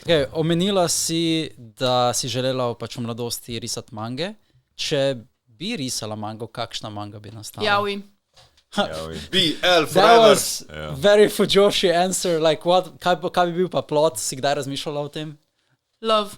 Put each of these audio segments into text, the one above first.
Okay, omenila si, da si želela pač v mladosti risati mange. Če bi risala mango, kakšna manga bi nastala? Yaoi. BL That forever. was very Fujoshi answer. Like what, kaj bi bil pa plot? Si kdaj razmišljala o tem? Love.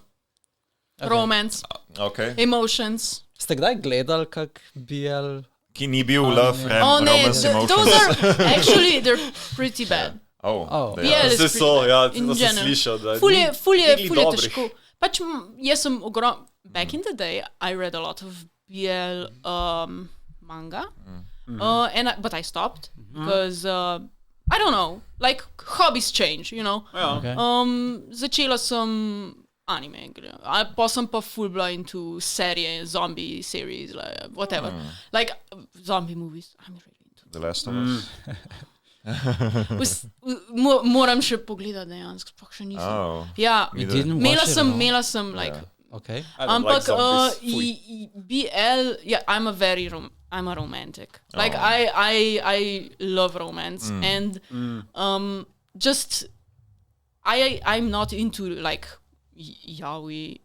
Romance. Okay. Emotions. Ste kdaj gledali kak BL? Ki ni bil love, romance, emotions. Those are, actually, they're pretty bad. Oh. BL is Se so, pretty ja, bad, in to sem general. slišal, da Ful je dobrih. težko. Pač jaz sem back in the day, I read a lot of BL manga, but I stopped, because, I don't know, like, hobbies change, you know. Ja. Okay. Začela sem anime, pa sem pa full bila into serije, zombie series, like, whatever. Like, zombie movies, I'm really into The Last of Us. Moram še pogledati dejansko, sploh še nisem. Oh. Ja, You didn't watch it at all? imela sem, like, Okay. I don't like ampak zombies. Fuj. BL, yeah, I'm a romantic. Like, I love romance, and just, I'm not into, like, yaoi,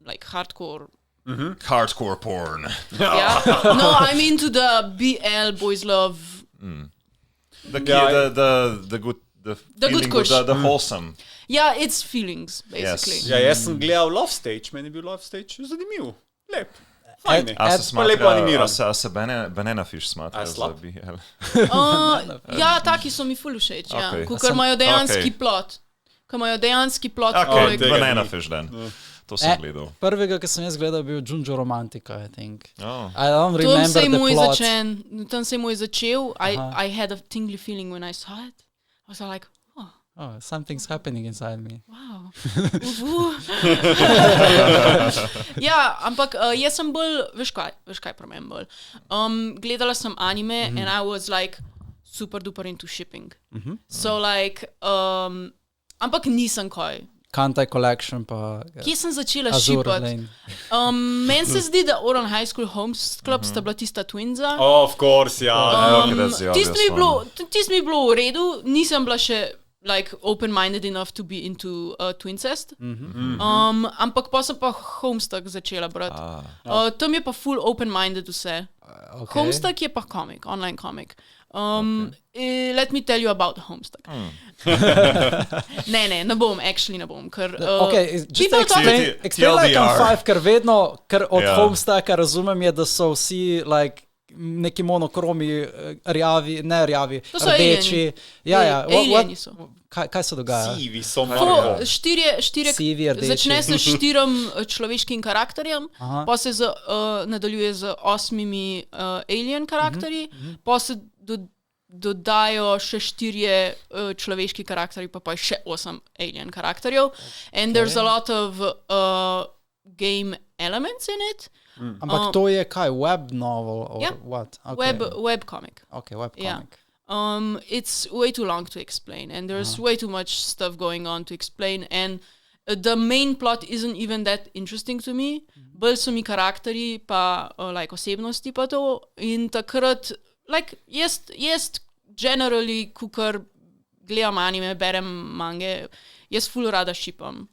like, hardcore. Hardcore porn. Yeah. No, I'm into the BL, boys love. The good, the The good feeling, kush. the wholesome. Yeah, it's feelings, basically. Yes. Ja, jaz sem gledal Love Stage, meni je bil Love Stage zanimiv. Lep. Fajn je. A se Pa lepo animiran. smatra, a se Banana Fish smatra A za slab? BL? Ja, taki so mi ful všeč, ja. Okay. Ker imajo dejanski Okay. plot. Ker imajo dejanski plot. Okay, tega Banana ni. Fish then. To sem gledal. Prvega, ki sem jaz gledal, bil Junjo Romantica, I think. Oh. I don't Tam remember se je the moj plot. tam se je moj začel. I had a tingly feeling when I saw it. I was like, Oh, something's happening inside me. wow. Ja, ampak jaz sem bolj, veš kaj promem bolj. Gledala sem anime and I was like super duper into shipping. So like, ampak nisem kaj. Kantai Collection pa Kje sem začela Azure šipati? Lane. Meni se zdi, da Oran High School Homes Club sta bila tista twinza. Oh, of course, ja. Okay, that's the Tisto obvious mi je bilo v redu, nisem bila še like open-minded enough to be into twincest. Ampak pa sem pa Homestuck začela brati. Tam je pa full open-minded vse. Okay. Homestuck je pa komik, online komik. Let me tell you about Homestuck. Ne bom, actually ne bom, ker Okay, just people talk- explain like on TLDR. 5, ker vedno, ker od Ja. Homestucka razumem je, da so vsi like neki monokromi, rjavi, ne rjavi, To so rdeči. Ja, alieni so. Kaj se dogaja? Sivi so To, malo. štirje, Sivi, rdeči. začne se s 4 človeškim karakterjem, pa se nadaljuje z 8 alien karakterji, pa se dodajo še 4 človeški karakterji, pa je še 8 alien karakterjev. And there's a lot of game elements in it. Ampak to je kaj, web novel or Ja. what? Okay. Web comic. Okay, web Ja. comic. It's way too long to explain, and there's way too much stuff going on to explain, and the main plot isn't even that interesting to me. Bolj so mi karakterji, pa like osebnosti pa to, in takrat, like, jaz generally, kukar gledam anime, berem mange, jaz ful rada šipam.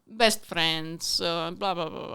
Best friends, bla bla bla.